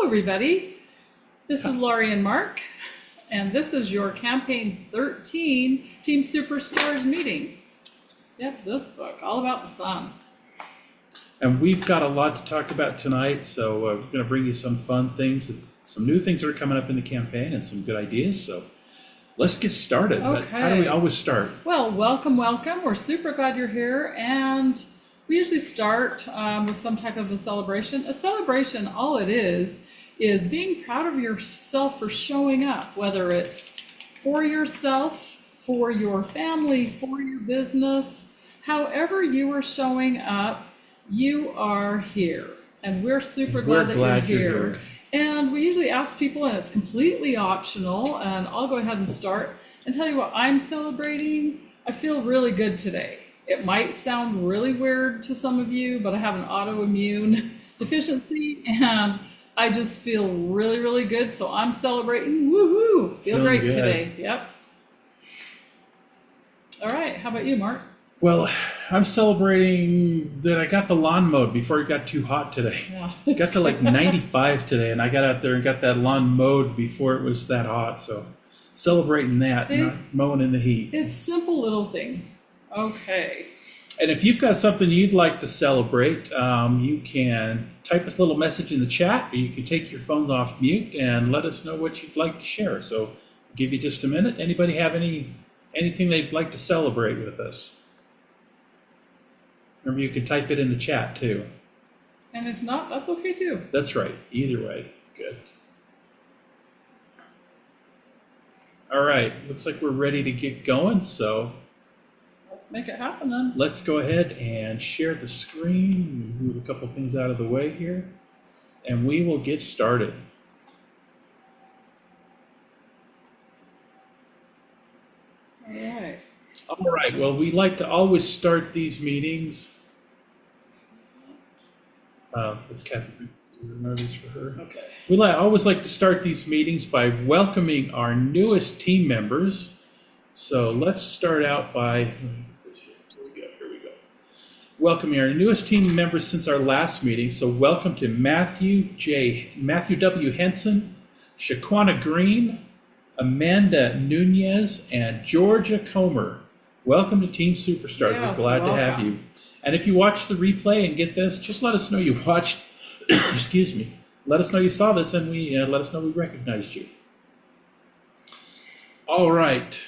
everybody. This is Laurie and Mark, and this is your Campaign 13 Team Superstars meeting. Yep, this book, all about the sun. And we've got a lot to talk about tonight, so we're going to bring you some fun things, some new things that are coming up in the campaign, and some good ideas. So let's get started. Okay. But how do we always start? Well, welcome. We're super glad you're here, and we usually start with some type of a celebration. A celebration, all it is being proud of yourself for showing up, whether it's for yourself, for your family, for your business. However you are showing up, you are here, and we're super glad that you're here. And we usually ask people, and it's completely optional, and I'll go ahead and start and tell you what I'm celebrating. I feel really good today. It might sound really weird to some of you, but I have an autoimmune deficiency, and I just feel really, really good. So I'm celebrating. Woohoo! Feel great good today. Yep. All right. How about you, Mark? Well, I'm celebrating that I got the lawn mowed before it got too hot today. Yeah. It got to like 95 today, and I got out there and got that lawn mowed before it was that hot. So celebrating that, See? not mowing in the heat. It's simple little things. Okay. And if you've got something you'd like to celebrate, you can type us a little message in the chat, or you can take your phones off mute and let us know what you'd like to share. So I'll give you just a minute. Anybody have anything they'd like to celebrate with us? Remember, you can type it in the chat too. And if not, that's okay too. That's right. Either way, it's good. All right. Looks like we're ready to get going. So let's make it happen then. let's go ahead and share the screen. Move a couple things out of the way here, and we will get started. All right. All right. Well, we like to always start these meetings. That's Kathy. These for her. Okay. We always like to start these meetings by welcoming our newest team members. So let's start out by here we go. Welcoming our newest team members since our last meeting. So welcome to Matthew W. Henson, Shaquana Green, Amanda Nunez, and Georgia Comer. Welcome to Team Superstars. Yes, We're glad to have welcome. you. And if you watch the replay and get this, just let us know you watched. Excuse me. Let us know you saw this, and let us know we recognized you. All right.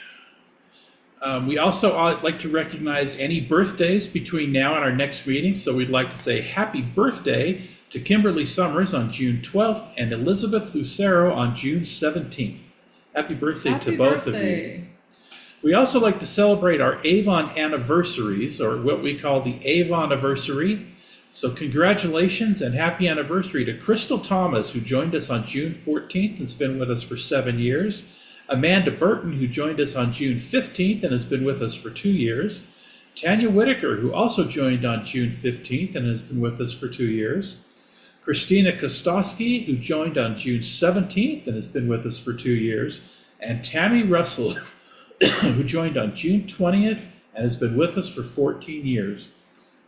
We also like to recognize any birthdays between now and our next meeting. So we'd like to say happy birthday to Kimberly Summers on June 12th and Elizabeth Lucero on June 17th. Happy birthday to both of you. We also like to celebrate our Avon anniversaries, or what we call the Avon anniversary. So congratulations and happy anniversary to Crystal Thomas, who joined us on June 14th and has been with us for 7 years. Amanda Burton, who joined us on June 15th and has been with us for 2 years. Tanya Whitaker, who also joined on June 15th and has been with us for 2 years. Christina Kostowski, who joined on June 17th and has been with us for 2 years. And Tammy Russell, who joined on June 20th and has been with us for 14 years.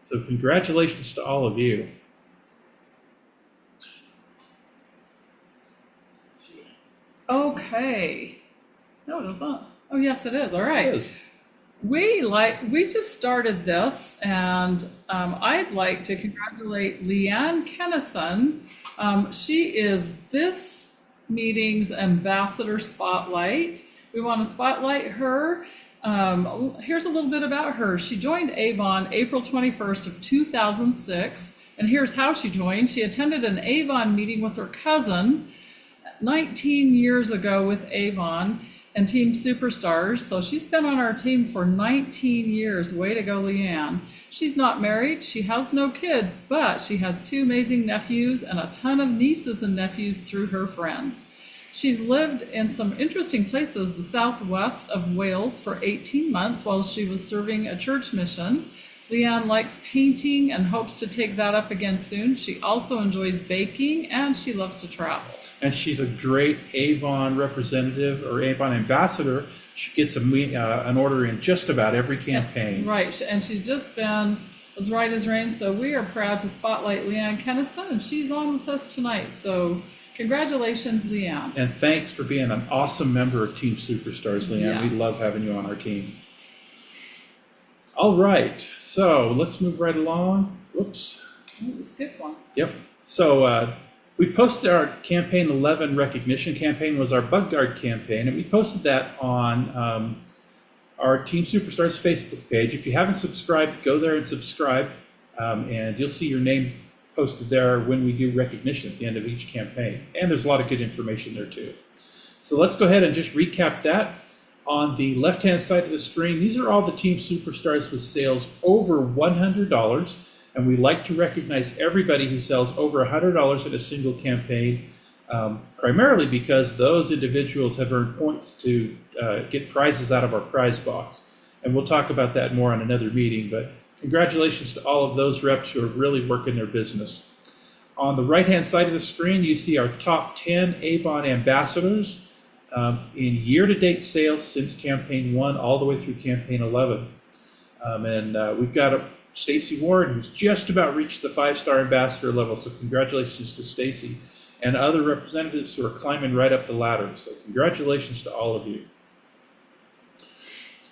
So congratulations to all of you. Okay. No, it isn't. Oh, yes, it is. All right. It is. We just started this, and I'd like to congratulate Leanne Kennison. She is this meeting's ambassador spotlight. We want to spotlight her. Here's a little bit about her. She joined Avon April 21st of 2006, and here's how she joined. She attended an Avon meeting with her cousin 19 years ago with Avon and Team Superstars. So she's been on our team for 19 years. Way to go, Leanne. She's not married. She has no kids, but she has 2 amazing nephews and a ton of nieces and nephews through her friends. She's lived in some interesting places, the southwest of Wales, for 18 months while she was serving a church mission. Leanne likes painting and hopes to take that up again soon. She also enjoys baking, and she loves to travel. And she's a great Avon representative or Avon ambassador. She gets an order in just about every campaign. Right, and she's just been as right as rain. So we are proud to spotlight Leanne Kennison, and she's on with us tonight. So Congratulations, Leanne. And thanks for being an awesome member of Team Superstars, Leanne. Yes. We love having you on our team. All right, so let's move right along. Whoops. Oh, we skipped one. Yep. So we posted our Campaign 11 recognition campaign was our Bug Guard campaign, and we posted that on our Team Superstars Facebook page. If you haven't subscribed, go there and subscribe, and you'll see your name posted there when we do recognition at the end of each campaign. And there's a lot of good information there too. So let's go ahead and just recap that. On the left-hand side of the screen, these are all the Team Superstars with sales over $100, and we like to recognize everybody who sells over $100 in a single campaign, primarily because those individuals have earned points to get prizes out of our prize box. And we'll talk about that more on another meeting, but congratulations to all of those reps who are really working their business. On the right-hand side of the screen, you see our top 10 Avon ambassadors in year-to-date sales since Campaign 1 all the way through Campaign 11. We've got Stacy Ward, who's just about reached the 5-star ambassador level, so congratulations to Stacy, and other representatives who are climbing right up the ladder, so congratulations to all of you.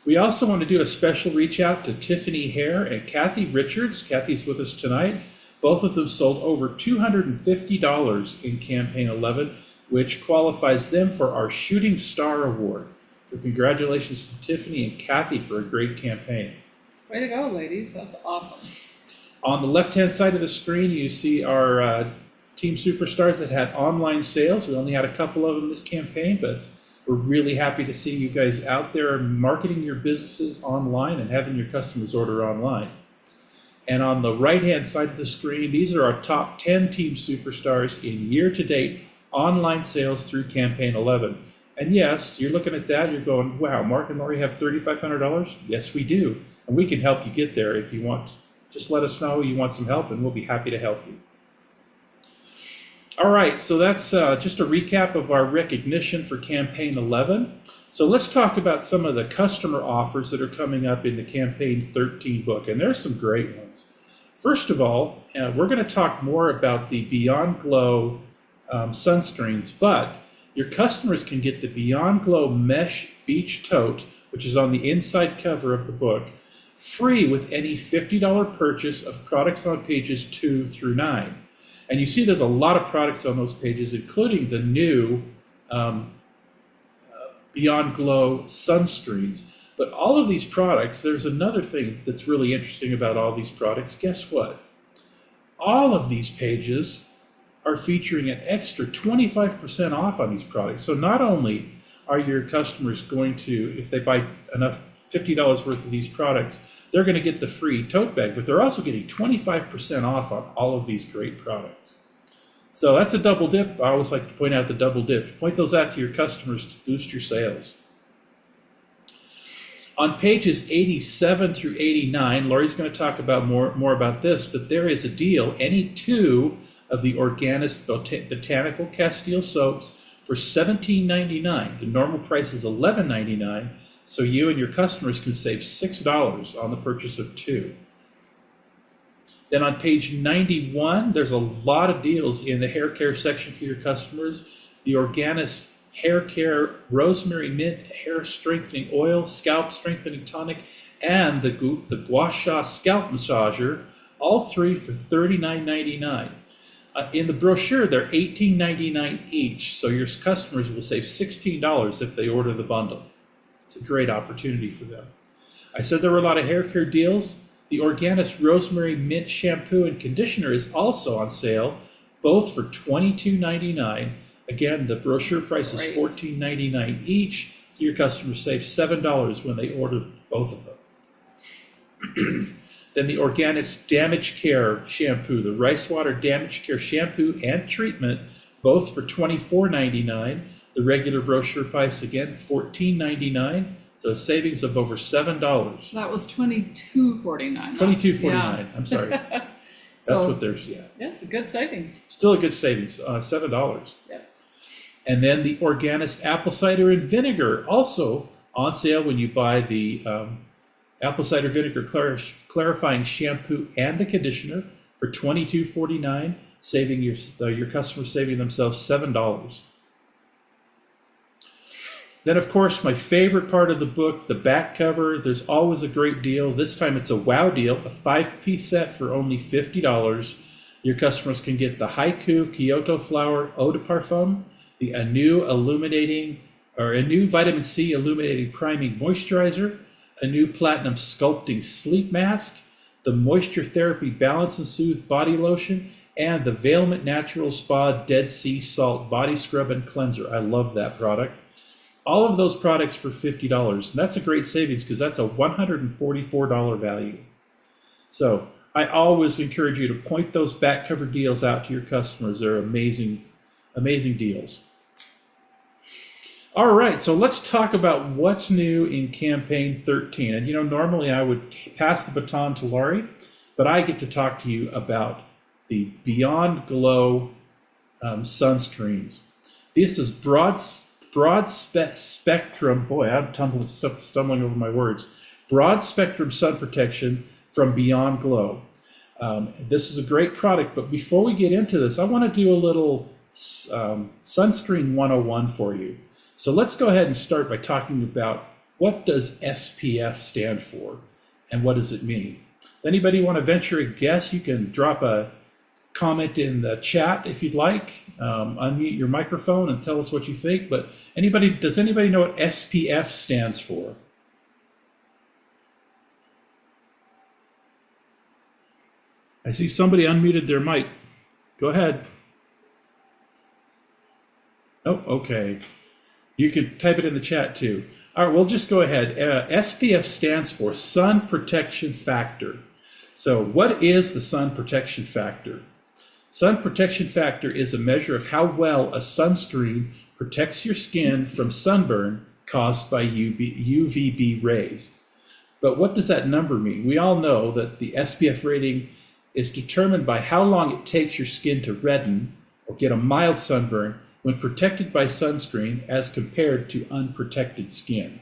We also want to do a special reach out to Tiffany Hare and Kathy Richards. Kathy's with us tonight. Both of them sold over $250 in Campaign 11, which qualifies them for our Shooting Star Award. So congratulations to Tiffany and Kathy for a great campaign. Way to go, ladies. That's awesome. On the left-hand side of the screen, you see our Team Superstars that had online sales. We only had a couple of them this campaign, but we're really happy to see you guys out there marketing your businesses online and having your customers order online. And on the right-hand side of the screen, these are our top 10 Team Superstars in year-to-date online sales through Campaign 11. And yes, you're looking at that, you're going, wow, Mark and Lori have $3,500? Yes, we do. And we can help you get there if you want. Just let us know you want some help, and we'll be happy to help you. All right, so that's just a recap of our recognition for Campaign 11. So let's talk about some of the customer offers that are coming up in the Campaign 13 book, and there's some great ones. First of all, we're going to talk more about the Beyond Glow sunscreens, but your customers can get the Beyond Glow Mesh Beach Tote, which is on the inside cover of the book, free with any $50 purchase of products on pages 2 through 9. And you see there's a lot of products on those pages, including the new Beyond Glow sunscreens. But all of these products, there's another thing that's really interesting about all these products. Guess what? All of these pages are featuring an extra 25% off on these products. So not only are your customers going to, if they buy enough $50 worth of these products, they're going to get the free tote bag, but they're also getting 25% off on all of these great products. So that's a double dip. I always like to point out the double dip. Point those out to your customers to boost your sales. On pages 87 through 89, Lori's going to talk about more about this, but there is a deal. Any 2 of the Organis Botanical Castile soaps for $17.99. The normal price is $11.99, so you and your customers can save $6 on the purchase of 2. Then on page 91, there's a lot of deals in the hair care section for your customers. The Organis Hair Care Rosemary Mint Hair Strengthening Oil, Scalp Strengthening Tonic, and the Gua Sha Scalp Massager, all 3 for $39.99. In the brochure, they're $18.99 each, so your customers will save $16 if they order the bundle. It's a great opportunity for them. I said there were a lot of hair care deals. The Organis Rosemary Mint Shampoo and Conditioner is also on sale, both for $22.99. Again, the brochure price is $14.99 each, so your customers save $7 when they order both of them. Then the Organis Damage Care Shampoo, the Rice Water Damage Care Shampoo and Treatment, both for $24.99. The regular brochure price, again, $14.99. So a savings of over $7. That was $22.49. $22.49. Yeah. I'm sorry. That's So, what there's, yeah. yeah, it's a good savings. Still a good savings, $7. Yeah. And then the Organis Apple Cider and Vinegar, also on sale when you buy the Apple Cider Vinegar Clarifying Shampoo and the Conditioner for $22.49. saving your customers saving themselves $7. Then, of course, my favorite part of the book, the back cover. There's always a great deal. This time it's a wow deal, a 5-piece set for only $50. Your customers can get the Haiku Kyoto Flower Eau de Parfum, a new vitamin C illuminating priming moisturizer, a new platinum sculpting sleep mask, the Moisture Therapy Balance and Soothe body lotion, and the Vailment Natural Spa Dead Sea Salt body scrub and cleanser. I love that product. All of those products for $50. And that's a great savings because that's a $144 value. So I always encourage you to point those back cover deals out to your customers. They're amazing, amazing deals. All right, so let's talk about what's new in campaign 13. And normally I would pass the baton to Laurie, but I get to talk to you about the Beyond Glow sunscreens. This is broad spectrum, boy, I'm stumbling over my words. Broad spectrum sun protection from Beyond Glow. This is a great product, but before we get into this, I want to do a little sunscreen 101 for you. So let's go ahead and start by talking about what does SPF stand for and what does it mean. Anybody want to venture a guess? You can drop a comment in the chat if you'd like. Unmute your microphone and tell us what you think. But does anybody know what SPF stands for? I see somebody unmuted their mic. Go ahead. Oh, okay. You can type it in the chat too. All right, we'll just go ahead. SPF stands for Sun Protection Factor. So what is the Sun Protection Factor? Sun Protection Factor is a measure of how well a sunscreen protects your skin from sunburn caused by UVB rays. But what does that number mean? We all know that the SPF rating is determined by how long it takes your skin to redden or get a mild sunburn when protected by sunscreen as compared to unprotected skin.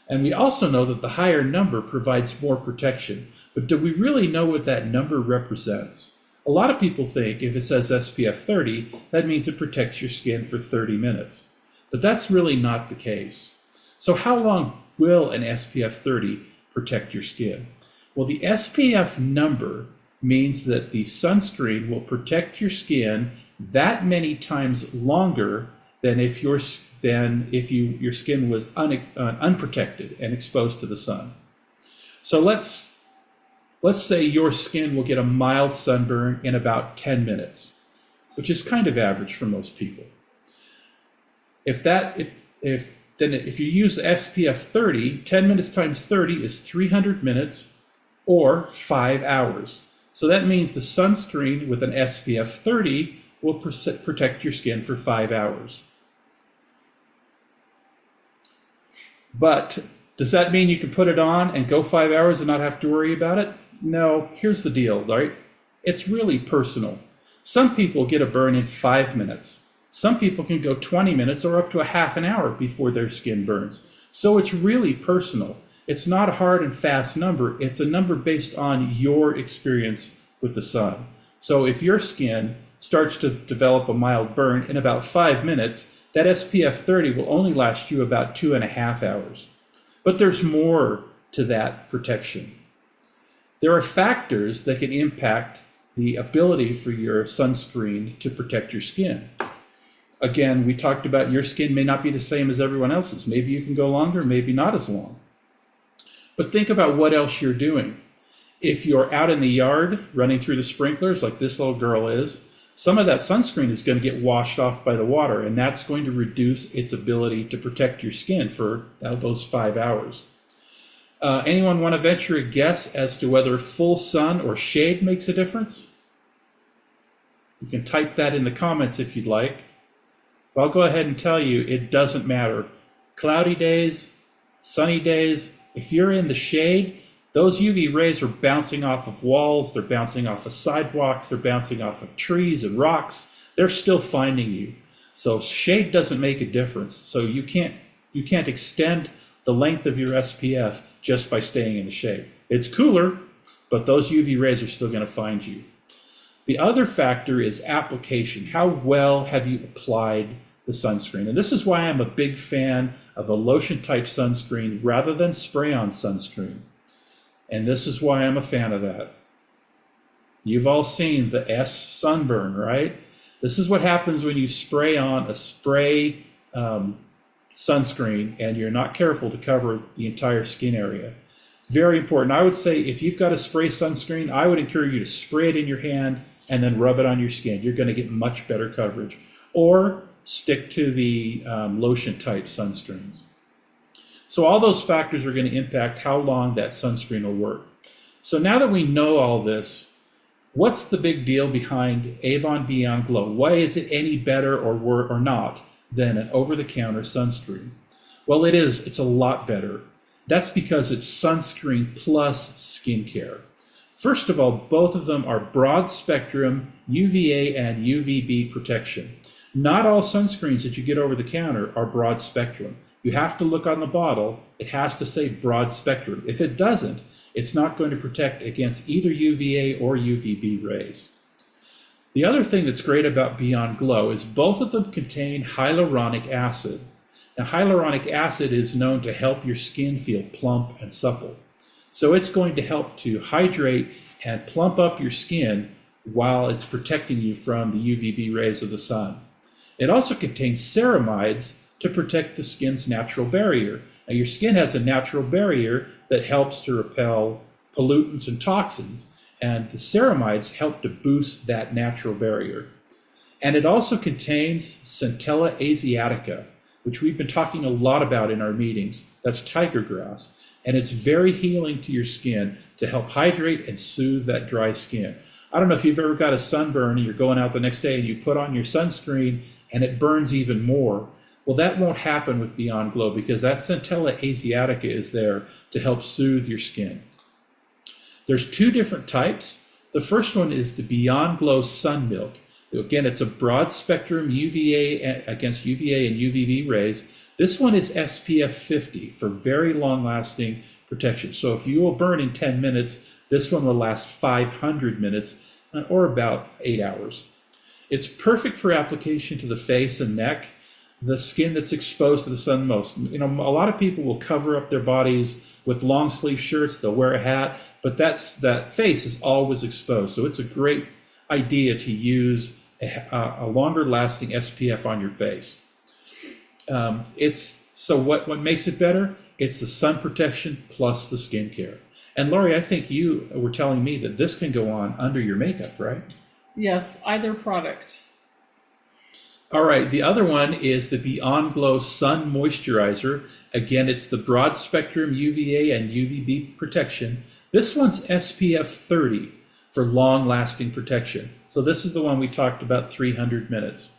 And we also know that the higher number provides more protection. But do we really know what that number represents? A lot of people think if it says SPF 30, that means it protects your skin for 30 minutes. But that's really not the case. So how long will an SPF 30 protect your skin? Well, the SPF number means that the sunscreen will protect your skin that many times longer than if your skin was unprotected and exposed to the sun. So let's say your skin will get a mild sunburn in about 10 minutes, which is kind of average for most people. If you use SPF 30, 10 minutes times 30 is 300 minutes or 5 hours. So that means the sunscreen with an SPF 30 will protect your skin for 5 hours. But does that mean you can put it on and go 5 hours and not have to worry about it? No, here's the deal, right? It's really personal. Some people get a burn in 5 minutes. Some people can go 20 minutes or up to a half an hour before their skin burns. So it's really personal. It's not a hard and fast number. It's a number based on your experience with the sun. So if your skin starts to develop a mild burn in about 5 minutes, that SPF 30 will only last you about 2.5 hours. But there's more to that protection. There are factors that can impact the ability for your sunscreen to protect your skin. Again, we talked about your skin may not be the same as everyone else's. Maybe you can go longer, maybe not as long. But think about what else you're doing. If you're out in the yard running through the sprinklers like this little girl is, some of that sunscreen is going to get washed off by the water, and that's going to reduce its ability to protect your skin for those 5 hours. Anyone want to venture a guess as to whether full sun or shade makes a difference? You can type that in the comments if you'd like. But I'll go ahead and tell you it doesn't matter. Cloudy days, sunny days, if you're in the shade, those UV rays are bouncing off of walls, they're bouncing off of sidewalks, they're bouncing off of trees and rocks. They're still finding you. So shade doesn't make a difference. So you can't extend the length of your SPF just by staying in the shade. It's cooler, but those UV rays are still going to find you. The other factor is application. How well have you applied the sunscreen? And this is why I'm a big fan of a lotion type sunscreen rather than spray on sunscreen. And this is why I'm a fan of that. You've all seen the S sunburn, right? This is what happens when you spray on a spray sunscreen and you're not careful to cover the entire skin area. It's very important. I would say if you've got a spray sunscreen, I would encourage you to spray it in your hand and then rub it on your skin. You're going to get much better coverage. Or stick to the lotion type sunscreens. So all those factors are going to impact how long that sunscreen will work. So now that we know all this, what's the big deal behind Avon Beyond Glow? Why is it any better or not than an over-the-counter sunscreen? Well, it is. It's a lot better. That's because it's sunscreen plus skincare. First of all, both of them are broad spectrum UVA and UVB protection. Not all sunscreens that you get over the counter are broad spectrum. You have to look on the bottle. It has to say broad spectrum. If it doesn't, it's not going to protect against either UVA or UVB rays. The other thing that's great about Beyond Glow is both of them contain hyaluronic acid. Now, hyaluronic acid is known to help your skin feel plump and supple. So it's going to help to hydrate and plump up your skin while it's protecting you from the UVB rays of the sun. It also contains ceramides to protect the skin's natural barrier. Now, your skin has a natural barrier that helps to repel pollutants and toxins, and the ceramides help to boost that natural barrier. And it also contains Centella asiatica, which we've been talking a lot about in our meetings. That's tiger grass, and it's very healing to your skin to help hydrate and soothe that dry skin. I don't know if you've ever got a sunburn and you're going out the next day and you put on your sunscreen and it burns even more. Well, that won't happen with Beyond Glow because that Centella asiatica is there to help soothe your skin. There's two different types. The first one is the Beyond Glow Sun Milk. Again, it's a broad spectrum UVA against UVA and UVB rays. This one is SPF 50 for very long lasting protection. So if you will burn in 10 minutes, this one will last 500 minutes or about 8 hours. It's perfect for application to the face and neck, the skin that's exposed to the sun most. You know, a lot of people will cover up their bodies with long sleeve shirts, they'll wear a hat, but that face is always exposed. So it's a great idea to use a longer lasting SPF on your face. What makes it better? It's the sun protection plus the skincare. And Lori, I think you were telling me that this can go on under your makeup, right? Yes, either product. All right, the other one is the Beyond Glow Sun Moisturizer. Again, it's the broad spectrum UVA and UVB protection. This one's SPF 30 for long-lasting protection. So this is the one we talked about, 300 minutes.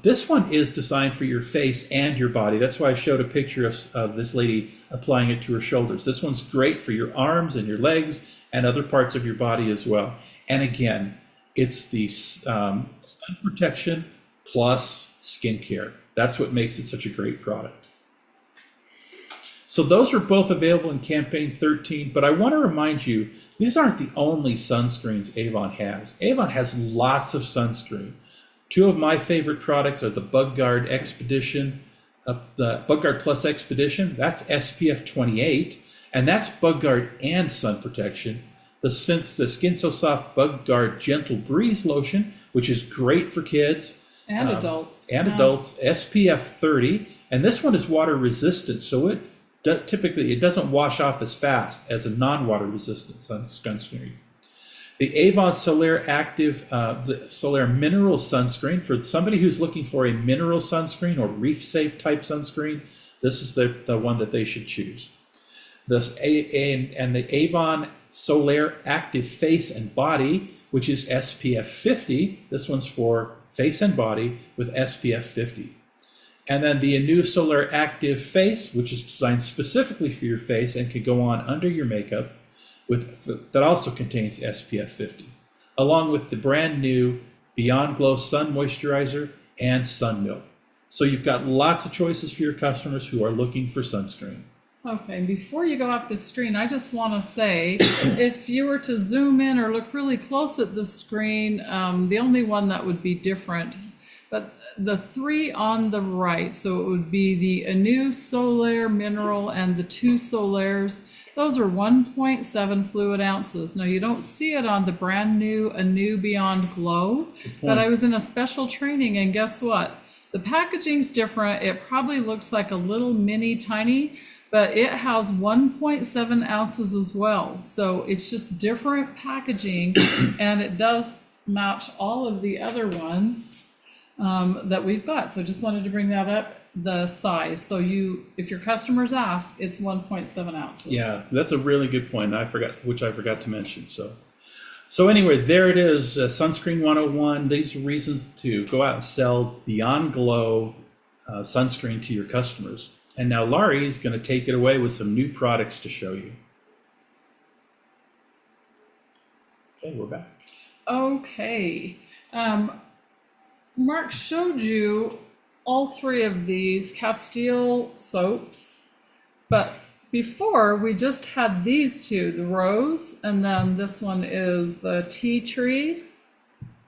This one is designed for your face and your body. That's why I showed a picture of this lady applying it to her shoulders. This one's great for your arms and your legs and other parts of your body as well. And again, it's the sun protection plus skincare. That's what makes it such a great product. So those are both available in Campaign 13, but I want to remind you, these aren't the only sunscreens Avon has. Avon has lots of sunscreen. Two of my favorite products are the BugGuard Expedition, the BugGuard Plus Expedition. That's SPF 28, and that's BugGuard and sun protection. The Skin So Soft BugGuard Gentle Breeze Lotion, which is great for kids. And adults. Adults, SPF 30. And this one is water resistant, so it doesn't wash off as fast as a non-water resistant sunscreen. The Avon Solaire Active, the Solaire Mineral Sunscreen, for somebody who's looking for a mineral sunscreen or reef-safe type sunscreen, this is the one that they should choose. The Avon Solaire Active Face and Body, which is SPF 50. This one's for face and body with SPF 50. And then the new Solaire Active Face, which is designed specifically for your face and can go on under your makeup, that also contains SPF 50, along with the brand new Beyond Glow Sun Moisturizer and Sun Milk. So you've got lots of choices for your customers who are looking for sunscreen. Okay, before you go off the screen, I just want to say, if you were to zoom in or look really close at the screen, the only one that would be different, but the three on the right, so it would be the Anew Solaire Mineral and the two Solaires, those are 1.7 fluid ounces. Now, you don't see it on the brand new Anew Beyond Glow, but I was in a special training, and guess what? The packaging's different. It probably looks like a little mini tiny, but it has 1.7 ounces as well. So it's just different packaging, and it does match all of the other ones that we've got. So just wanted to bring that up, the size. So if your customers ask, it's 1.7 ounces. Yeah, that's a really good point. Which I forgot to mention. So anyway, there it is, Sunscreen 101. These are reasons to go out and sell Beyond Glow sunscreen to your customers. And now Laurie is going to take it away with some new products to show you. Okay, we're back. Okay. Mark showed you all three of these Castile soaps, but before we just had these two, the rose, and then this one is the tea tree,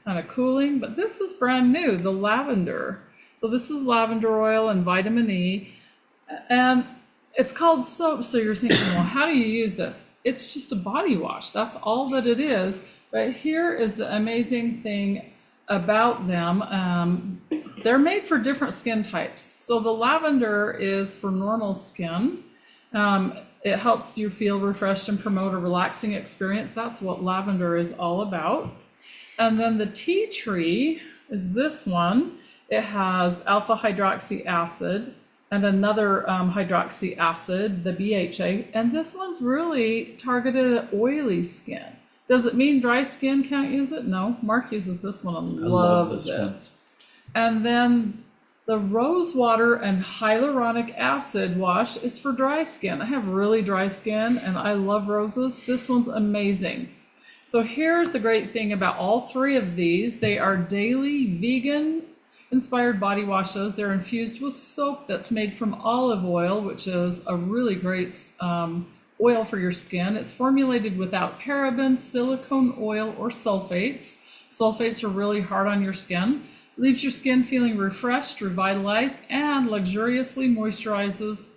kind of cooling, but this is brand new, the lavender. So this is lavender oil and vitamin E, and it's called soap. So you're thinking, well, how do you use this? It's just a body wash. That's all that it is. But here is the amazing thing about them. They're made for different skin types. So the lavender is for normal skin. It helps you feel refreshed and promote a relaxing experience. That's what lavender is all about. And then the tea tree is this one. It has alpha hydroxy acid and another hydroxy acid, the BHA. And this one's really targeted at oily skin. Does it mean dry skin can't use it? No, Mark uses this one and loves it. And then the rose water and hyaluronic acid wash is for dry skin. I have really dry skin and I love roses. This one's amazing. So here's the great thing about all three of these. They are daily vegan inspired body washes. They're infused with soap that's made from olive oil, which is a really great oil for your skin. It's formulated without parabens, silicone oil, or sulfates. Sulfates are really hard on your skin. Leaves your skin feeling refreshed, revitalized, and luxuriously moisturized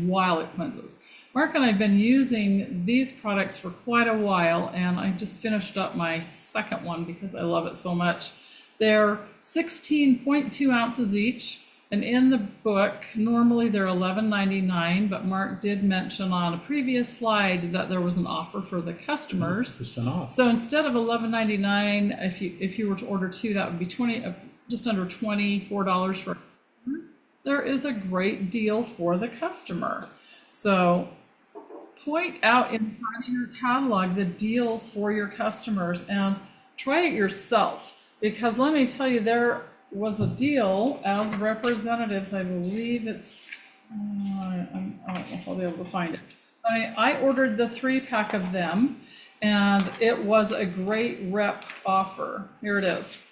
while it cleanses. Mark and I have been using these products for quite a while, and I just finished up my second one because I love it so much. They're 16.2 ounces each, and in the book, normally they're $11.99, but Mark did mention on a previous slide that there was an offer for the customers. % off. So instead of $11.99, if you were to order two, that would be just under $24 for. There is a great deal for the customer. So point out inside of your catalog the deals for your customers and try it yourself. Because let me tell you, there was a deal as representatives. I believe it's, I don't know if I'll be able to find it. I ordered the 3-pack of them, and it was a great rep offer. Here it is.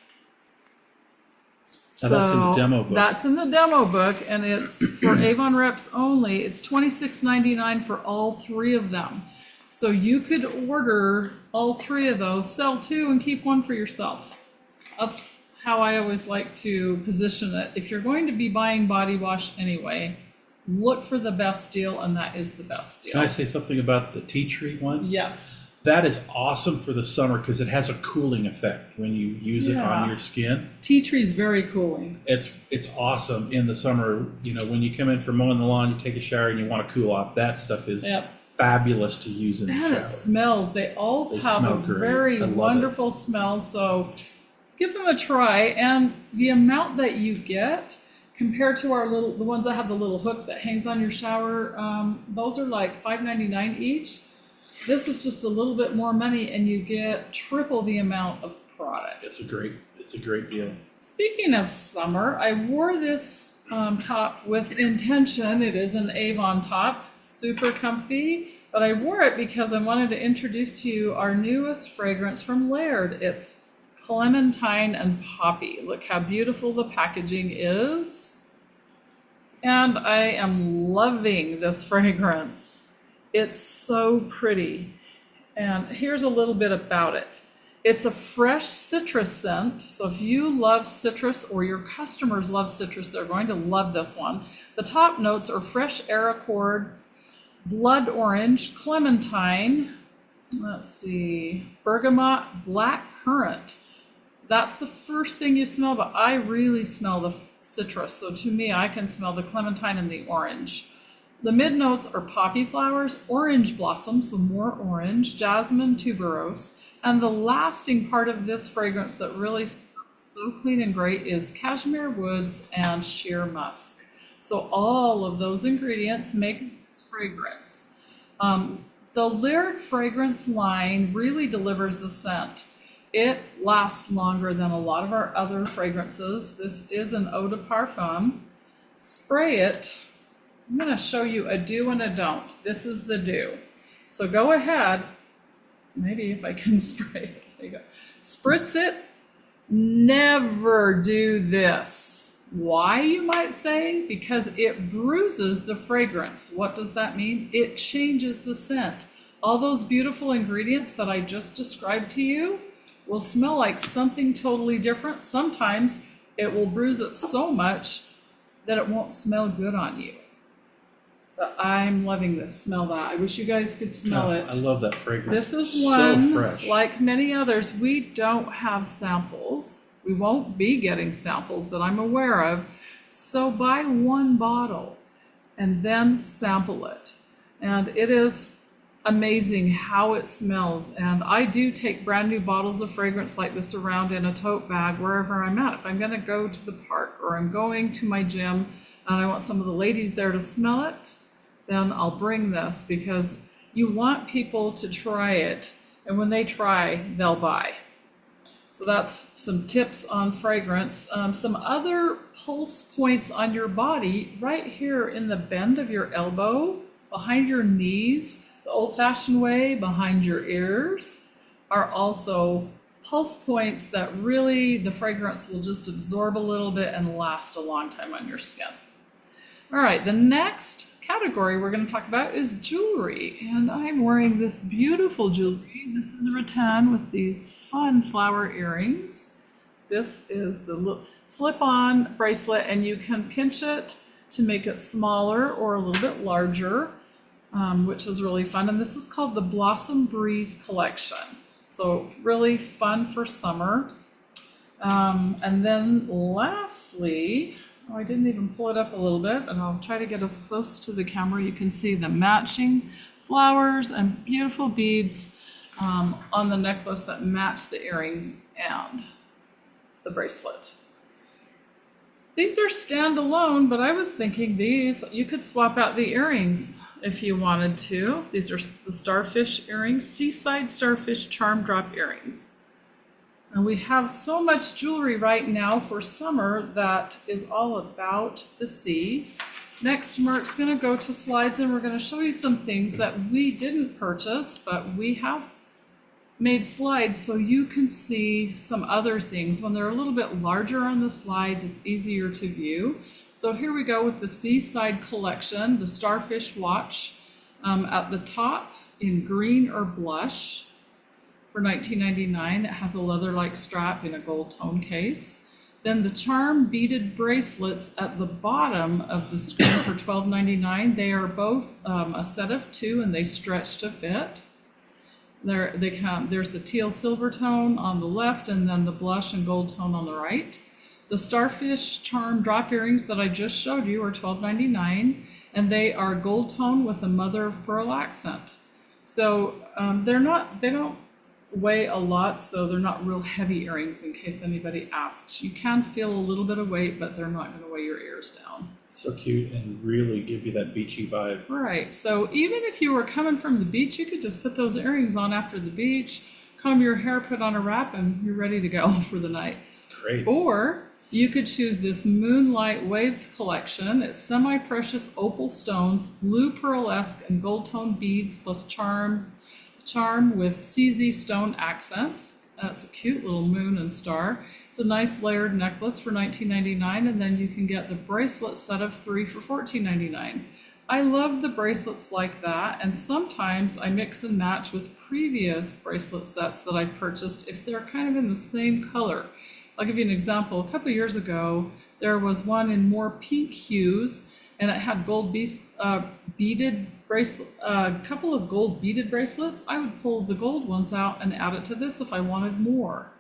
Now that's in the demo book. That's in the demo book, and it's for Avon reps only. It's $26.99 for all three of them. So you could order all three of those, sell two, and keep one for yourself. That's how I always like to position it. If you're going to be buying body wash anyway, look for the best deal, and that is the best deal. Can I say something about the tea tree one? Yes. That is awesome for the summer because it has a cooling effect when you use it on your skin. Tea tree is very cooling. It's awesome in the summer. You know, when you come in from mowing the lawn, you take a shower and you want to cool off. That stuff is fabulous to use in the shower. And it smells. They all have a very wonderful smell. So give them a try. And the amount that you get compared to the ones that have the little hook that hangs on your shower, those are like $5.99 each. This is just a little bit more money, and you get triple the amount of product. It's a great deal. Speaking of summer, I wore this top with intention. It is an Avon top, super comfy, but I wore it because I wanted to introduce to you our newest fragrance from Laird. It's Clementine and Poppy. Look how beautiful the packaging is. And I am loving this fragrance. It's so pretty. And here's a little bit about it. It's a fresh citrus scent. So if you love citrus or your customers love citrus, they're going to love this one. The top notes are fresh airaccord, blood orange, clementine, let's see, bergamot, black currant. That's the first thing you smell, but I really smell the citrus. So to me, I can smell the clementine and the orange. The mid notes are poppy flowers, orange blossom, so more orange, jasmine, tuberose. And the lasting part of this fragrance that really smells so clean and great is cashmere woods and sheer musk. So all of those ingredients make this fragrance. The Lyric fragrance line really delivers the scent. It lasts longer than a lot of our other fragrances. This is an eau de parfum. Spray it. I'm going to show you a do and a don't. This is the do. So go ahead. Maybe if I can spray it. There you go. Spritz it. Never do this. Why, you might say? Because it bruises the fragrance. What does that mean? It changes the scent. All those beautiful ingredients that I just described to you will smell like something totally different. Sometimes it will bruise it so much that it won't smell good on you. But I'm loving this. Smell that. I wish you guys could smell it. I love that fragrance. This is So one, fresh. like many others, we don't have samples. We won't be getting samples that I'm aware of. So buy one bottle and then sample it. And it is amazing how it smells. And I do take brand new bottles of fragrance like this around in a tote bag wherever I'm at. If I'm going to go to the park or I'm going to my gym and I want some of the ladies there to smell it, then I'll bring this, because you want people to try it. And when they try, they'll buy. So that's some tips on fragrance. Some other pulse points on your body, right here in the bend of your elbow, behind your knees, the old-fashioned way, behind your ears, are also pulse points that really the fragrance will just absorb a little bit and last a long time on your skin. All right, the next category we're going to talk about is jewelry, and I'm wearing this beautiful jewelry. This is rattan with these fun flower earrings. This is the slip-on bracelet, and you can pinch it to make it smaller or a little bit larger, which is really fun. And this is called the Blossom Breeze collection, so really fun for summer. And then lastly, I didn't even pull it up a little bit, and I'll try to get as close to the camera. You can see the matching flowers and beautiful beads on the necklace that match the earrings and the bracelet. These are standalone, but I was thinking you could swap out the earrings if you wanted to. These are the starfish earrings, Seaside Starfish Charm Drop earrings. And we have so much jewelry right now for summer that is all about the sea. Next, Mark's going to go to slides, and we're going to show you some things that we didn't purchase, but we have made slides so you can see some other things. When they're a little bit larger on the slides, it's easier to view. So here we go with the Seaside collection, the Starfish watch at the top in green or blush. For $19.99, it has a leather-like strap in a gold tone case. Then the charm beaded bracelets at the bottom of the screen for $12.99. They are both a set of two, and they stretch to fit. There's the teal silver tone on the left, and then the blush and gold tone on the right. The Starfish charm drop earrings that I just showed you are $12.99, and they are gold tone with a mother of pearl accent. So they don't weigh a lot, so they're not real heavy earrings, in case anybody asks. You can feel a little bit of weight, but they're not going to weigh your ears down. So cute and really give you that beachy vibe. Right. So even if you were coming from the beach, you could just put those earrings on after the beach, comb your hair, put on a wrap, and you're ready to go for the night. Great. Or you could choose this Moonlight Waves collection. It's semi-precious opal stones, blue pearlesque, and gold tone beads, plus charm with CZ stone accents. That's a cute little moon and star. It's a nice layered necklace for $19.99, and then you can get the bracelet set of 3 for $14.99. I love the bracelets like that, and sometimes I mix and match with previous bracelet sets that I've purchased if they're kind of in the same color. I'll give you an example. A couple years ago, there was one in more pink hues, and it had beaded bracelet, a couple of gold beaded bracelets. I would pull the gold ones out and add it to this if I wanted more.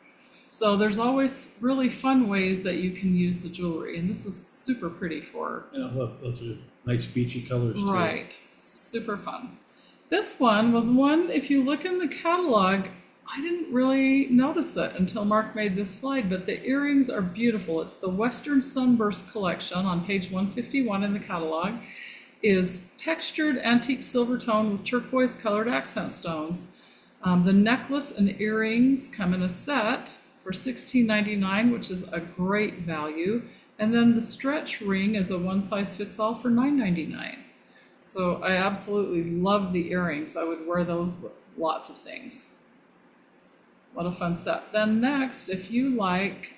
So there's always really fun ways that you can use the jewelry, and this is super pretty for. Yeah, look, those are nice beachy colors too. Right, super fun. This one was one, if you look in the catalog, I didn't really notice it until Mark made this slide, but the earrings are beautiful. It's the Western Sunburst collection on page 151 in the catalog. Is textured antique silver tone with turquoise colored accent stones. The necklace and earrings come in a set for $16.99, which is a great value. And then the stretch ring is a one size fits all for $9.99. So I absolutely love the earrings. I would wear those with lots of things. What a fun set. Then next, if you like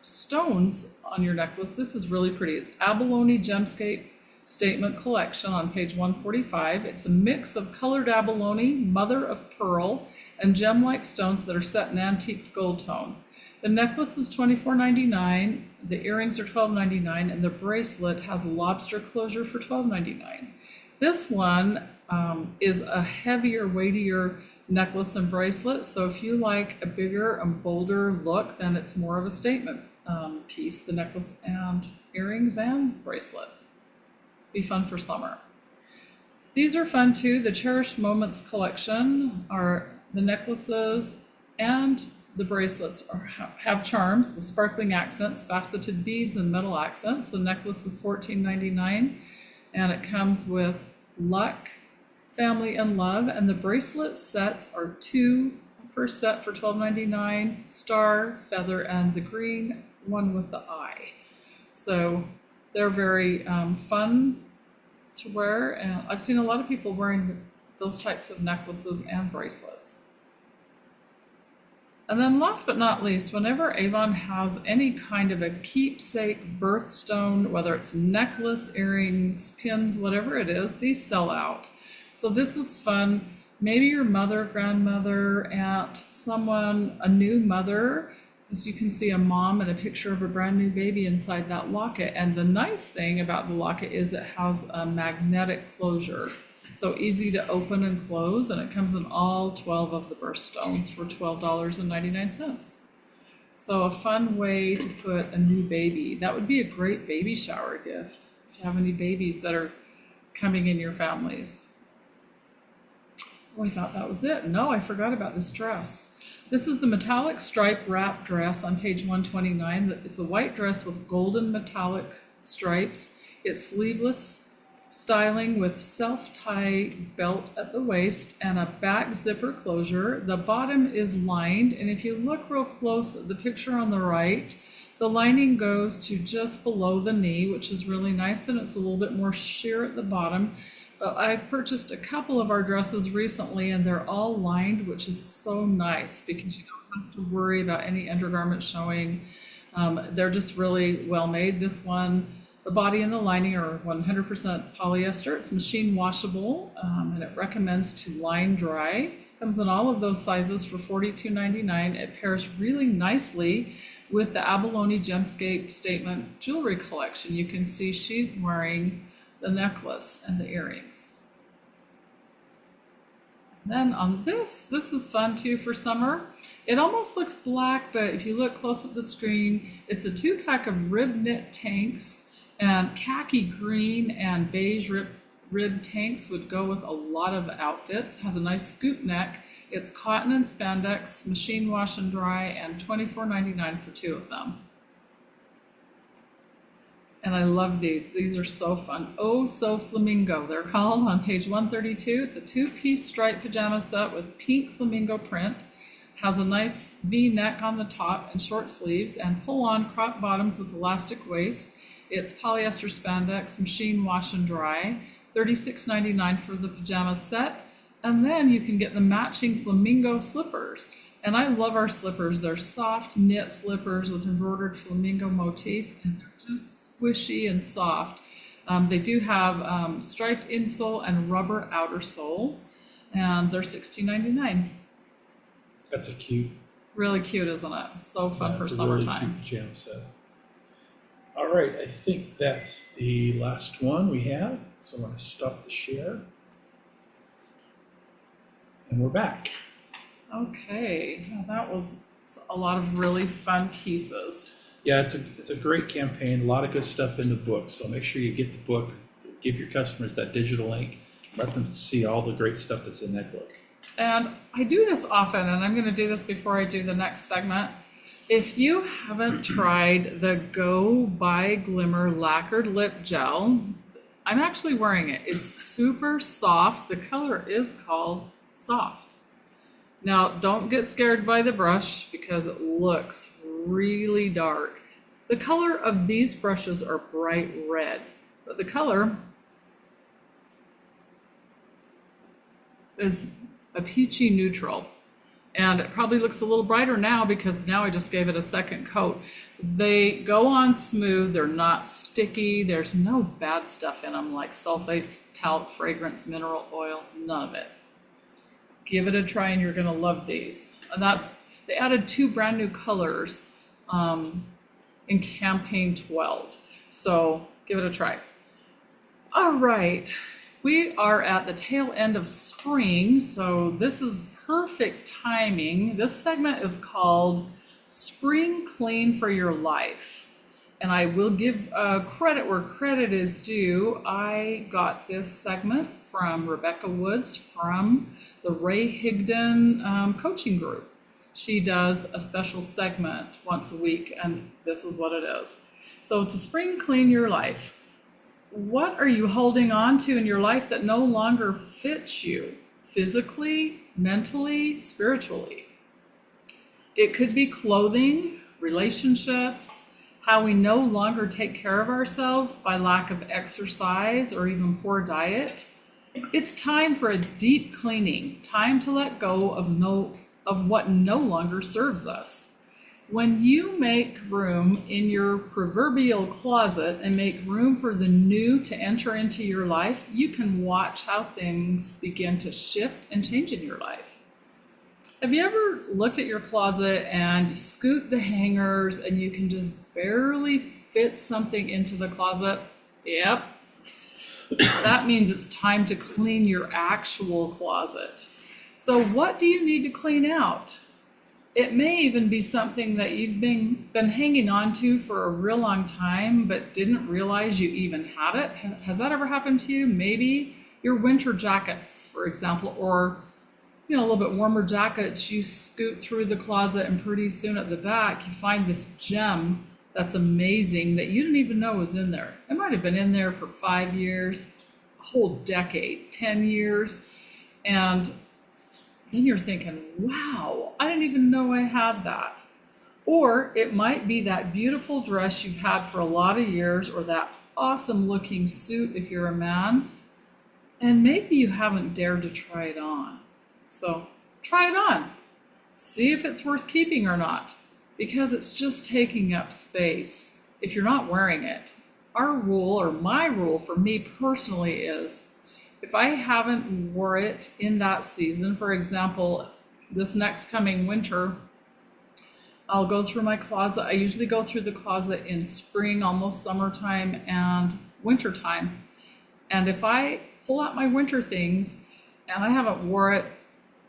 stones on your necklace, this is really pretty. It's Abalone Gemscape Statement Collection on page 145. It's a mix of colored abalone, mother of pearl, and gem-like stones that are set in antique gold tone. The necklace is $24.99, the earrings are $12.99, and the bracelet has a lobster closure for $12.99. This one is a heavier, weightier necklace and bracelet, so if you like a bigger and bolder look, then it's more of a statement piece, the necklace and earrings and bracelet. Be fun for summer. These are fun too. The Cherished Moments collection are the necklaces and the bracelets have charms with sparkling accents, faceted beads, and metal accents. The necklace is $14.99, and it comes with luck, family, and love. And the bracelet sets are 2 per set for $12.99, star, feather, and the green one with the eye. So they're very fun to wear, and I've seen a lot of people wearing those types of necklaces and bracelets. And then last but not least, whenever Avon has any kind of a keepsake birthstone, whether it's necklace, earrings, pins, whatever it is, these sell out. So this is fun. Maybe your mother, grandmother, aunt, someone, a new mother, because you can see a mom and a picture of a brand new baby inside that locket. And the nice thing about the locket is it has a magnetic closure. So easy to open and close, and it comes in all 12 of the birthstones for $12.99. So a fun way to put a new baby. That would be a great baby shower gift if you have any babies that are coming in your families. Oh, I thought that was it. No, I forgot about this dress. This is the metallic stripe wrap dress on page 129. It's a white dress with golden metallic stripes. It's sleeveless styling with self-tie belt at the waist and a back zipper closure. The bottom is lined, and if you look real close at the picture on the right, the lining goes to just below the knee, which is really nice, and it's a little bit more sheer at the bottom. But I've purchased a couple of our dresses recently, and they're all lined, which is so nice because you don't have to worry about any undergarment showing. They're just really well made. This one, the body and the lining are 100% polyester. It's machine washable, and it recommends to line dry. Comes in all of those sizes for $42.99. It pairs really nicely with the Abalone Gemscape Statement Jewelry Collection. You can see she's wearing the necklace and the earrings. Then on this is fun too for summer. It almost looks black, but if you look close at the screen, it's a 2-pack of rib knit tanks, and khaki green and beige rib tanks would go with a lot of outfits. Has a nice scoop neck. It's cotton and spandex, machine wash and dry, and $24.99 for 2 of them. And I love these. These are so fun. Oh So Flamingo, they're called, on page 132. It's a 2-piece striped pajama set with pink flamingo print. Has a nice V-neck on the top and short sleeves, and pull-on crop bottoms with elastic waist. It's polyester spandex, machine wash and dry. $36.99 for the pajama set. And then you can get the matching flamingo slippers. And I love our slippers. They're soft knit slippers with embroidered flamingo motif, and they're just squishy and soft. They do have striped insole and rubber outer sole, and they're $16.99. That's a cute. Really cute, isn't it? So fun for That's a summertime. really cute pajama set. All right, I think that's the last one we have. So I'm going to stop the share. And we're back. Okay, well, that was a lot of really fun pieces. Yeah, it's a great campaign. A lot of good stuff in the book. So make sure you get the book. Give your customers that digital link. Let them see all the great stuff that's in that book. And I do this often, and I'm going to do this before I do the next segment. If you haven't tried the Go by Glimmer Lacquered Lip Gel, I'm actually wearing it. It's super soft. The color is called Soft. Now, don't get scared by the brush because it looks really dark. The color of these brushes are bright red, but the color is a peachy neutral. And it probably looks a little brighter now because now I just gave it a second coat. They go on smooth, they're not sticky, there's no bad stuff in them like sulfates, talc, fragrance, mineral oil, none of it. Give it a try and you're gonna love these. And they added 2 brand new colors in campaign 12. So give it a try. All right, we are at the tail end of spring, so this is perfect timing. This segment is called Spring Clean for Your Life. And I will give credit where credit is due. I got this segment from Rebecca Woods from the Ray Higdon coaching group. She does a special segment once a week, and this is what it is. So to spring clean your life, what are you holding on to in your life that no longer fits you physically, mentally, spiritually? It could be clothing, relationships, how we no longer take care of ourselves by lack of exercise or even poor diet. It's time for a deep cleaning, time to let go of what no longer serves us. When you make room in your proverbial closet and make room for the new to enter into your life, you can watch how things begin to shift and change in your life. Have you ever looked at your closet and you scoot the hangers and you can just barely fit something into the closet? Yep. That means it's time to clean your actual closet. So what do you need to clean out? It may even be something that you've been hanging on to for a real long time, but didn't realize you even had it. Has that ever happened to you? Maybe your winter jackets, for example, or a little bit warmer jackets, you scoot through the closet and pretty soon at the back, you find this gem that's amazing that you didn't even know was in there. It might have been in there for 5 years, a whole decade, 10 years. And then you're thinking, wow, I didn't even know I had that. Or it might be that beautiful dress you've had for a lot of years, or that awesome looking suit if you're a man, and maybe you haven't dared to try it on. So try it on. See if it's worth keeping or not, because it's just taking up space if you're not wearing it. Our rule, or my rule for me personally, is if I haven't wore it in that season, for example, this next coming winter, I'll go through my closet. I usually go through the closet in spring, almost summertime, and wintertime. And if I pull out my winter things and I haven't wore it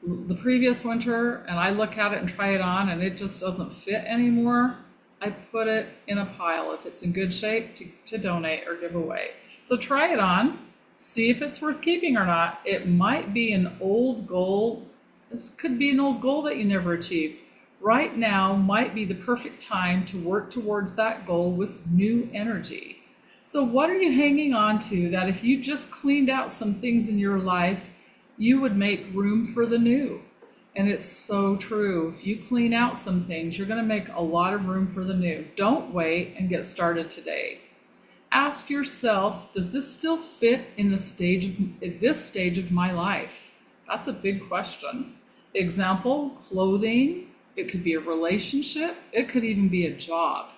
the previous winter and I look at it and try it on and it just doesn't fit anymore, I put it in a pile if it's in good shape to donate or give away. So try it on. See if it's worth keeping or not. It might be an old goal. This could be an old goal that you never achieved. Right now might be the perfect time to work towards that goal with new energy. So what are you hanging on to that if you just cleaned out some things in your life, you would make room for the new? And it's so true. If you clean out some things, you're going to make a lot of room for the new. Don't wait and get started today. Ask yourself, does this still fit in this stage of my life? That's a big question. Example, clothing, It could be a relationship. It could even be a job.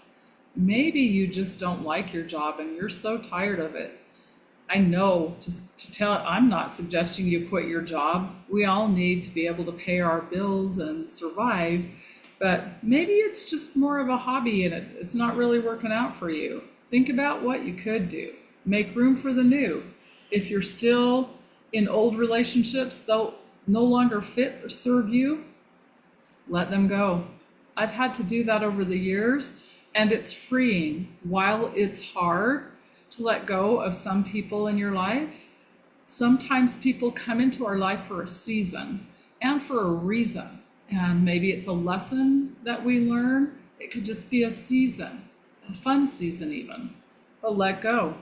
Maybe you just don't like your job and you're so tired of it. I know to tell, I'm not suggesting you quit your job. We all need to be able to pay our bills and survive, but maybe it's just more of a hobby and it's not really working out for you. Think about what you could do. Make room for the new. If you're still in old relationships, they'll no longer fit or serve you, let them go. I've had to do that over the years, and it's freeing. While it's hard to let go of some people in your life, sometimes people come into our life for a season and for a reason. And maybe it's a lesson that we learn. It could just be a season, a fun season even. But let go.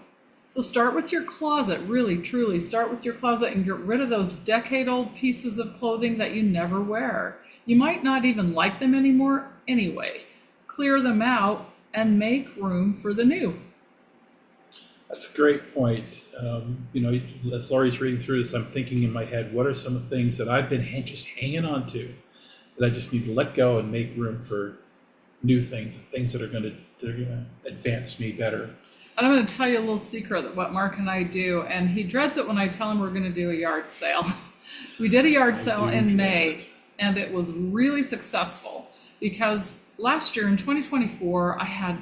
So start with your closet, really, truly start with your closet and get rid of those decade-old pieces of clothing that you never wear. You might not even like them anymore anyway. Clear them out and make room for the new. That's a great point. As Laurie's reading through this, I'm thinking in my head, what are some of the things that I've been just hanging on to that I just need to let go and make room for new things, and things that are going to advance me better. And I'm going to tell you a little secret that what Mark and I do, and he dreads it when I tell him we're going to do a yard sale. We did a yard sale in May, and it was really successful because last year in 2024, I had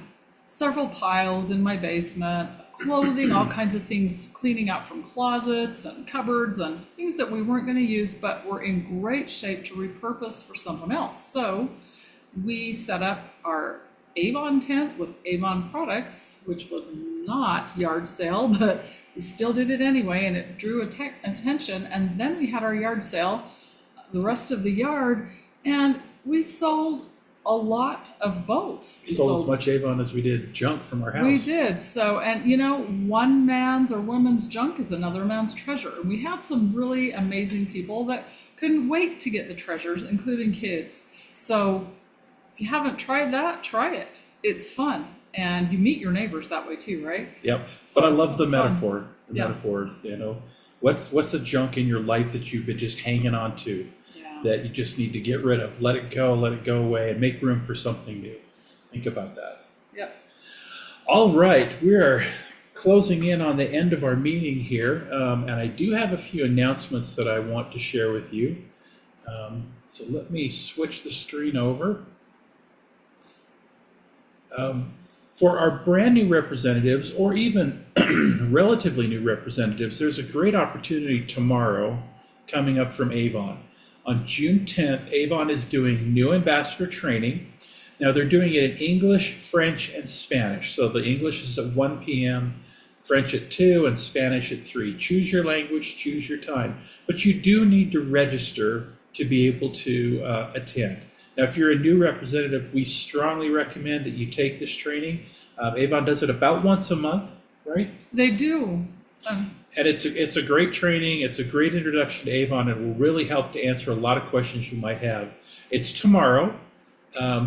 several piles in my basement of clothing, all kinds of things, cleaning out from closets and cupboards and things that we weren't going to use, but were in great shape to repurpose for someone else. So we set up our Avon tent with Avon products, which was not yard sale, but we still did it anyway, and it drew attention. And then we had our yard sale, the rest of the yard, and we sold a lot of both. We sold as much Avon as we did junk from our house. We did. So, and one man's or woman's junk is another man's treasure. And we had some really amazing people that couldn't wait to get the treasures, including kids. So if you haven't tried that, try it. It's fun. And you meet your neighbors that way too, right? Yep. But I love the metaphor. Yeah. Metaphor, what's the junk in your life that you've been just hanging on to? That you just need to get rid of, let it go away, and make room for something new. Think about that. Yep. All right, we are closing in on the end of our meeting here, and I do have a few announcements that I want to share with you. So let me switch the screen over. For our brand new representatives, or even relatively new representatives, there's a great opportunity tomorrow coming up from Avon. On June 10th, Avon is doing new ambassador training. Now they're doing it in English, French, and Spanish. So the English is at 1 p.m., French at 2, and Spanish at 3. Choose your language, choose your time. But you do need to register to be able to attend. Now, if you're a new representative, we strongly recommend that you take this training. Avon does it about once a month, right? They do. And it's a great training. It's a great introduction to Avon, and will really help to answer a lot of questions you might have. It's tomorrow,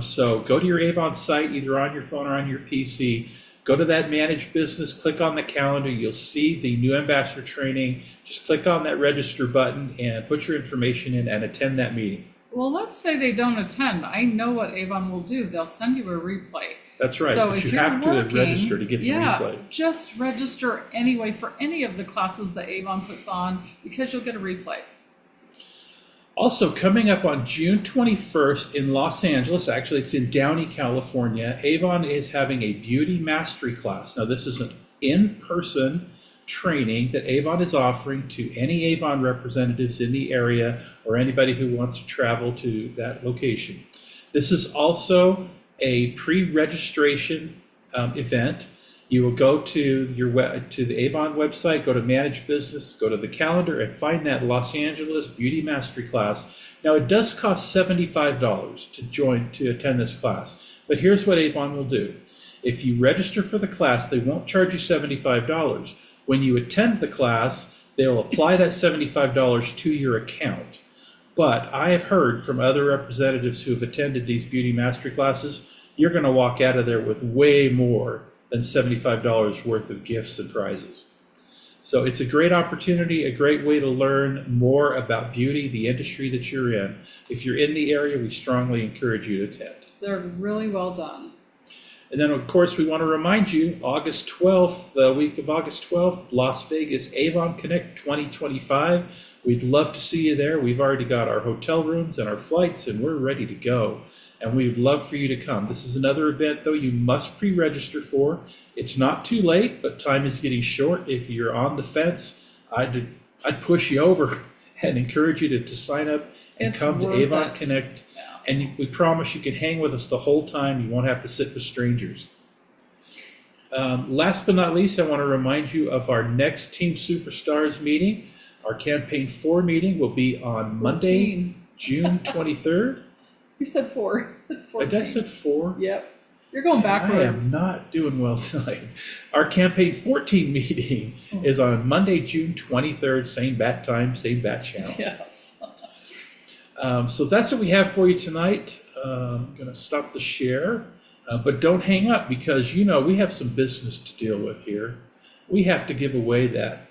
so go to your Avon site, either on your phone or on your PC. Go to that Manage Business, click on the calendar. You'll see the new ambassador training. Just click on that register button and put your information in and attend that meeting. Well, let's say they don't attend. I know what Avon will do. They'll send you a replay. That's right, so but if you you're have to working, register to get the replay. Just register anyway for any of the classes that Avon puts on, because you'll get a replay. Also, coming up on June 21st in Los Angeles, actually it's in Downey, California, Avon is having a beauty mastery class. Now, this is an in-person training that Avon is offering to any Avon representatives in the area or anybody who wants to travel to that location. This is also a pre-registration event. You will go to the Avon website, go to Manage Business, go to the calendar, and find that Los Angeles Beauty Mastery class. Now, it does cost $75 to attend this class, but here's what Avon will do. If you register for the class, they won't charge you $75. When you attend the class, they'll apply that $75 to your account. But I have heard from other representatives who have attended these beauty mastery classes, you're going to walk out of there with way more than $75 worth of gifts and prizes. So it's a great opportunity, a great way to learn more about beauty, the industry that you're in. If you're in the area, we strongly encourage you to attend. They're really well done. And then, of course, we want to remind you, August 12th, the week of August 12th, Las Vegas Avon Connect 2025. We'd love to see you there. We've already got our hotel rooms and our flights, and we're ready to go. And we'd love for you to come. This is another event, though, you must pre-register for. It's not too late, but time is getting short. If you're on the fence, I'd push you over and encourage you to sign up and It's come to worth Avon it. Connect. Yeah. And we promise you can hang with us the whole time. You won't have to sit with strangers. Last but not least, I want to remind you of our next Team Superstars meeting. Our Campaign 4 meeting will be on Monday, 14. June 23rd. You said 4. It's 14. I said 4. Yep. You're going I backwards. am not doing well tonight. Our Campaign 14 meeting is on Monday, June 23rd, same bat time, same bat channel. Yes. So that's what we have for you tonight. I'm going to stop the share, but don't hang up because, we have some business to deal with here. We have to give away that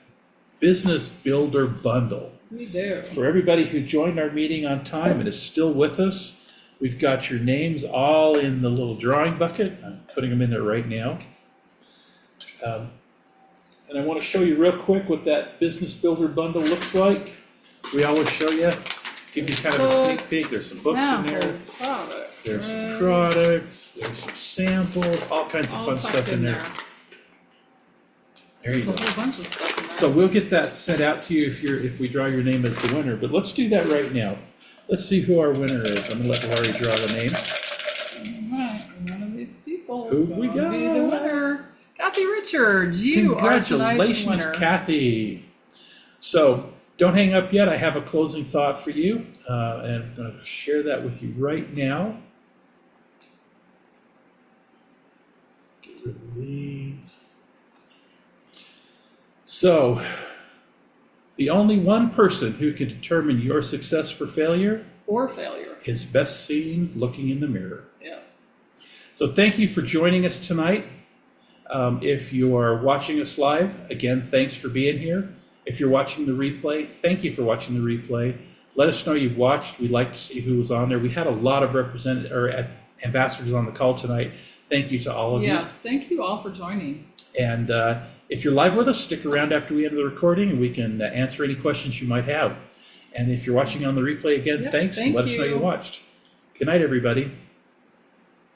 Business Builder Bundle. We do. For everybody who joined our meeting on time and is still with us, we've got your names all in the little drawing bucket. I'm putting them in there right now. And I want to show you real quick what that Business Builder Bundle looks like. We always show you, give you kind of a sneak peek. There's some books in there. Samples, products. There's some right? products. There's some samples, all kinds of All fun tucked stuff in there. There you There's go. a whole bunch of stuff in there. So we'll get that sent out to you if we draw your name as the winner. But let's do that right now. Let's see who our winner is. I'm gonna let Laurie draw the name. All right, one of these people Who is we going to be the got? winner. Kathy Richards, you are tonight's Congratulations, winner. Kathy. So don't hang up yet. I have a closing thought for you, and I'm going to share that with you right now. Get rid of these. So, the only one person who can determine your success for failure Or failure. is best seen looking in the mirror. Yeah. So thank you for joining us tonight. If you are watching us live, again, thanks for being here. If you're watching the replay, thank you for watching the replay. Let us know you've watched. We'd like to see who was on there. We had a lot of ambassadors on the call tonight. Thank you to all of you. Yes, thank you all for joining. And if you're live with us, stick around after we end the recording and we can answer any questions you might have. And if you're watching on the replay again, Yep, thanks. thank Let us know you. you watched. Good night, everybody.